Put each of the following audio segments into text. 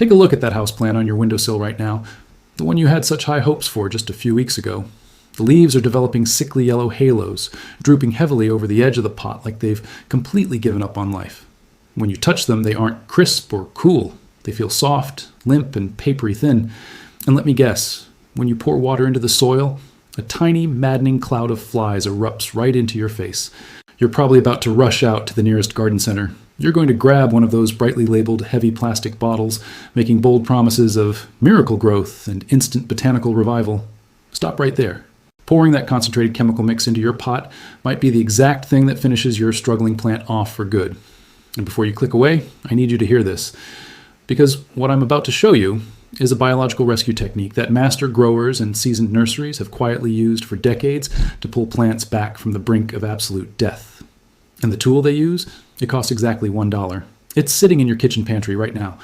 Take a look at that houseplant on your windowsill right now, the one you had such high hopes for just a few weeks ago. The leaves are developing sickly yellow halos, drooping heavily over the edge of the pot like they've completely given up on life. When you touch them, they aren't crisp or cool. They feel soft, limp, and papery thin. And let me guess, when you pour water into the soil, a tiny, maddening cloud of flies erupts right into your face. You're probably about to rush out to the nearest garden center. You're going to grab one of those brightly labeled heavy plastic bottles, making bold promises of miracle growth and instant botanical revival. Stop right there. Pouring that concentrated chemical mix into your pot might be the exact thing that finishes your struggling plant off for good. And before you click away, I need you to hear this. Because what I'm about to show you is a biological rescue technique that master growers and seasoned nurseries have quietly used for decades to pull plants back from the brink of absolute death. And the tool they use? It costs exactly $1. It's sitting in your kitchen pantry right now.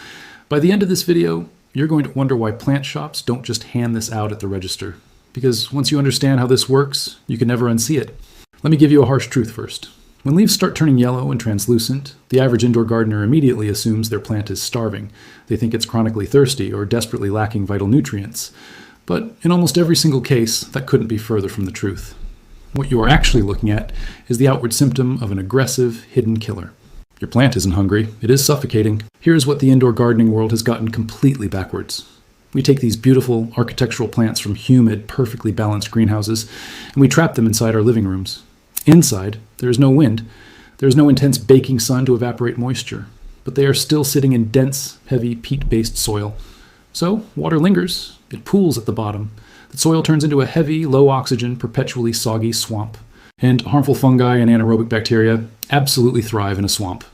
By the end of this video, you're going to wonder why plant shops don't just hand this out at the register. Because once you understand how this works, you can never unsee it. Let me give you a harsh truth first. When leaves start turning yellow and translucent, the average indoor gardener immediately assumes their plant is starving. They think it's chronically thirsty or desperately lacking vital nutrients. But in almost every single case, that couldn't be further from the truth. What you are actually looking at is the outward symptom of an aggressive, hidden killer. Your plant isn't hungry, it is suffocating. Here's what the indoor gardening world has gotten completely backwards. We take these beautiful architectural plants from humid, perfectly balanced greenhouses, and we trap them inside our living rooms. Inside, there is no wind. There is no intense baking sun to evaporate moisture, but they are still sitting in dense, heavy, peat-based soil. So, water lingers. It pools at the bottom. The soil turns into a heavy, low-oxygen, perpetually soggy swamp. And harmful fungi and anaerobic bacteria absolutely thrive in a swamp.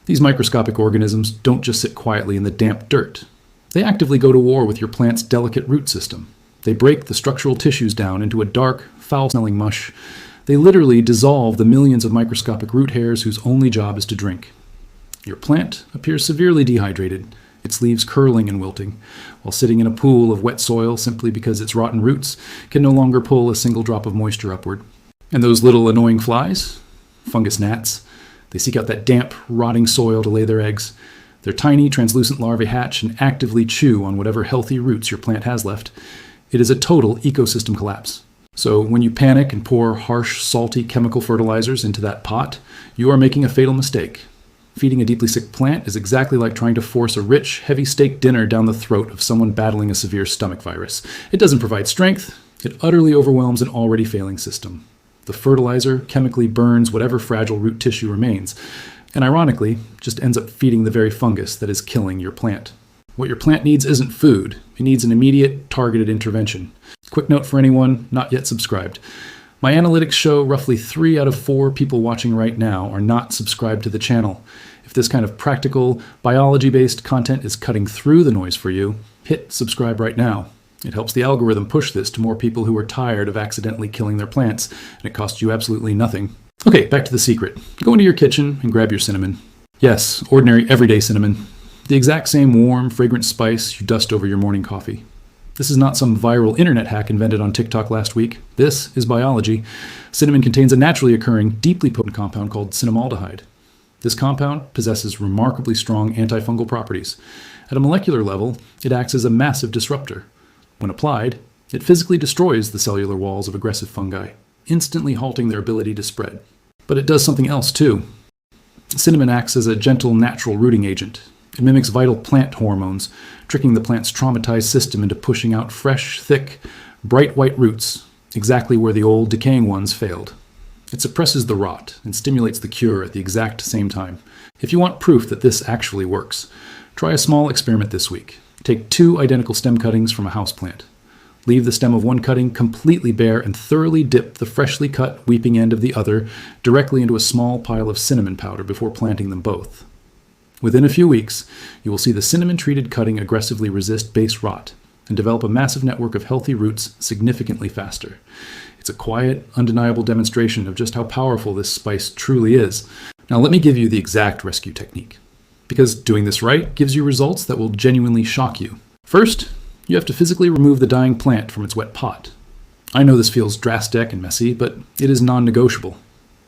These microscopic organisms don't just sit quietly in the damp dirt. They actively go to war with your plant's delicate root system. They break the structural tissues down into a dark, foul-smelling mush. They literally dissolve the millions of microscopic root hairs whose only job is to drink. Your plant appears severely dehydrated, its leaves curling and wilting, while sitting in a pool of wet soil simply because its rotten roots can no longer pull a single drop of moisture upward. And those little annoying flies? Fungus gnats. They seek out that damp, rotting soil to lay their eggs. Their tiny, translucent larvae hatch and actively chew on whatever healthy roots your plant has left. It is a total ecosystem collapse. So when you panic and pour harsh, salty chemical fertilizers into that pot, you are making a fatal mistake. Feeding a deeply sick plant is exactly like trying to force a rich, heavy steak dinner down the throat of someone battling a severe stomach virus. It doesn't provide strength. It utterly overwhelms an already failing system. The fertilizer chemically burns whatever fragile root tissue remains, and ironically, just ends up feeding the very fungus that is killing your plant. What your plant needs isn't food. It needs an immediate, targeted intervention. Quick note for anyone not yet subscribed. My analytics show roughly 3 out of 4 people watching right now are not subscribed to the channel. If this kind of practical, biology-based content is cutting through the noise for you, hit subscribe right now. It helps the algorithm push this to more people who are tired of accidentally killing their plants, and it costs you absolutely nothing. Okay, back to the secret. Go into your kitchen and grab your cinnamon. Yes, ordinary, everyday cinnamon. The exact same warm, fragrant spice you dust over your morning coffee. This is not some viral internet hack invented on TikTok last week. This is biology. Cinnamon contains a naturally occurring, deeply potent compound called cinnamaldehyde. This compound possesses remarkably strong antifungal properties. At a molecular level, it acts as a massive disruptor. When applied, it physically destroys the cellular walls of aggressive fungi, instantly halting their ability to spread. But it does something else too. Cinnamon acts as a gentle, natural rooting agent. It mimics vital plant hormones, tricking the plant's traumatized system into pushing out fresh, thick, bright white roots, exactly where the old, decaying ones failed. It suppresses the rot and stimulates the cure at the exact same time. If you want proof that this actually works, try a small experiment this week. Take 2 identical stem cuttings from a houseplant. Leave the stem of one cutting completely bare and thoroughly dip the freshly cut weeping end of the other directly into a small pile of cinnamon powder before planting them both. Within a few weeks, you will see the cinnamon-treated cutting aggressively resist base rot and develop a massive network of healthy roots significantly faster. It's a quiet, undeniable demonstration of just how powerful this spice truly is. Now let me give you the exact rescue technique, because doing this right gives you results that will genuinely shock you. First, you have to physically remove the dying plant from its wet pot. I know this feels drastic and messy, but it is non-negotiable.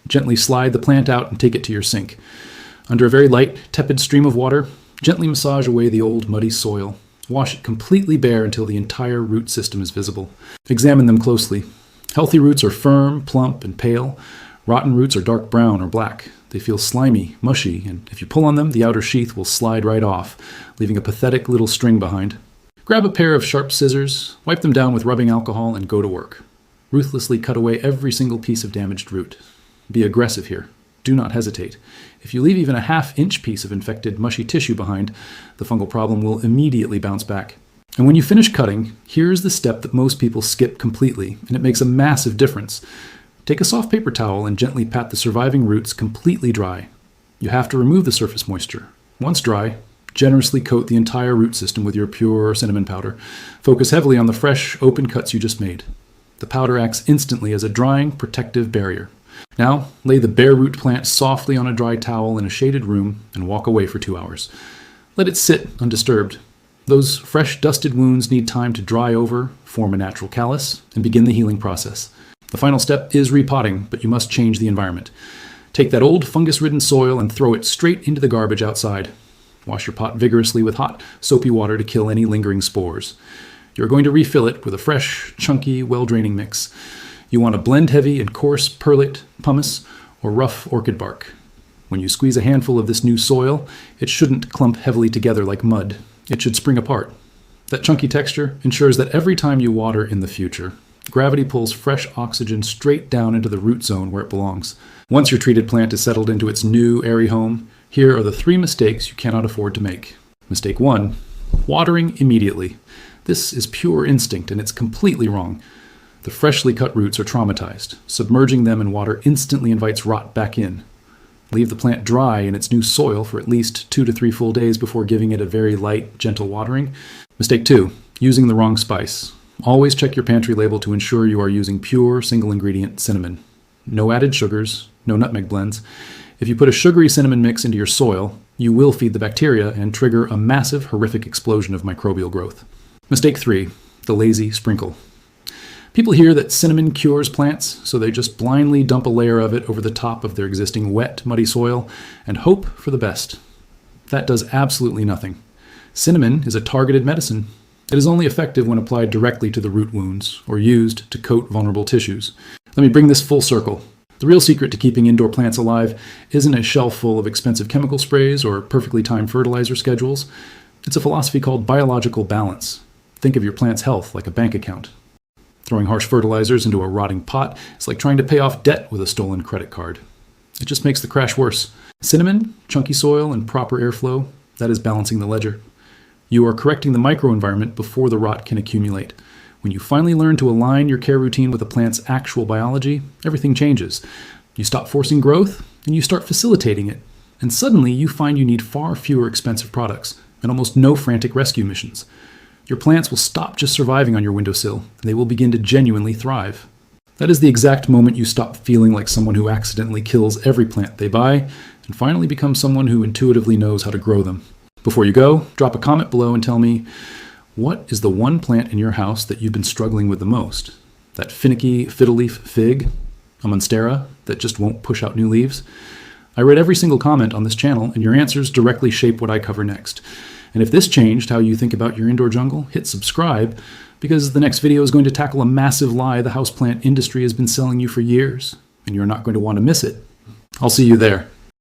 Gently slide the plant out and take it to your sink. Under a very light, tepid stream of water, Gently massage away the old muddy soil. Wash it completely bare until the entire root system is visible. Examine them closely. Healthy roots are firm, plump, and pale. Rotten roots are dark brown or black. They feel slimy, mushy, and if you pull on them, the outer sheath will slide right off, leaving a pathetic little string behind. Grab a pair of sharp scissors, wipe them down with rubbing alcohol, and go to work. Ruthlessly cut away every single piece of damaged root. Be aggressive here. Do not hesitate. If you leave even a half-inch piece of infected, mushy tissue behind, the fungal problem will immediately bounce back. And when you finish cutting, here's the step that most people skip completely, and it makes a massive difference. Take a soft paper towel and gently pat the surviving roots completely dry. You have to remove the surface moisture. Once dry, generously coat the entire root system with your pure cinnamon powder. Focus heavily on the fresh, open cuts you just made. The powder acts instantly as a drying, protective barrier. Now, lay the bare root plant softly on a dry towel in a shaded room and walk away for 2 hours. Let it sit undisturbed. Those fresh, dusted wounds need time to dry over, form a natural callus, and begin the healing process. The final step is repotting, but you must change the environment. Take that old fungus-ridden soil and throw it straight into the garbage outside. Wash your pot vigorously with hot, soapy water to kill any lingering spores. You're going to refill it with a fresh, chunky, well-draining mix. You want to blend heavy and coarse perlite, pumice, or rough orchid bark. When you squeeze a handful of this new soil, it shouldn't clump heavily together like mud. It should spring apart. That chunky texture ensures that every time you water in the future, gravity pulls fresh oxygen straight down into the root zone where it belongs. Once your treated plant is settled into its new, airy home, here are the 3 mistakes you cannot afford to make. Mistake 1, watering immediately. This is pure instinct, and it's completely wrong. The freshly cut roots are traumatized. Submerging them in water instantly invites rot back in. Leave the plant dry in its new soil for at least 2 to 3 full days before giving it a very light, gentle watering. Mistake 2, using the wrong spice. Always check your pantry label to ensure you are using pure, single-ingredient cinnamon. No added sugars, no nutmeg blends. If you put a sugary cinnamon mix into your soil, you will feed the bacteria and trigger a massive, horrific explosion of microbial growth. Mistake 3, the lazy sprinkle. People hear that cinnamon cures plants, so they just blindly dump a layer of it over the top of their existing wet, muddy soil and hope for the best. That does absolutely nothing. Cinnamon is a targeted medicine. It is only effective when applied directly to the root wounds or used to coat vulnerable tissues. Let me bring this full circle. The real secret to keeping indoor plants alive isn't a shelf full of expensive chemical sprays or perfectly timed fertilizer schedules. It's a philosophy called biological balance. Think of your plant's health like a bank account. Throwing harsh fertilizers into a rotting pot is like trying to pay off debt with a stolen credit card. It just makes the crash worse. Cinnamon, chunky soil, and proper airflow, that is balancing the ledger. You are correcting the microenvironment before the rot can accumulate. When you finally learn to align your care routine with a plant's actual biology, everything changes. You stop forcing growth, and you start facilitating it. And suddenly you find you need far fewer expensive products and almost no frantic rescue missions. Your plants will stop just surviving on your windowsill, and they will begin to genuinely thrive. That is the exact moment you stop feeling like someone who accidentally kills every plant they buy, and finally become someone who intuitively knows how to grow them. Before you go, drop a comment below and tell me, what is the one plant in your house that you've been struggling with the most? That finicky fiddle-leaf fig? A monstera that just won't push out new leaves? I read every single comment on this channel, and your answers directly shape what I cover next. And if this changed how you think about your indoor jungle, hit subscribe, because the next video is going to tackle a massive lie the houseplant industry has been selling you for years, and you're not going to want to miss it. I'll see you there.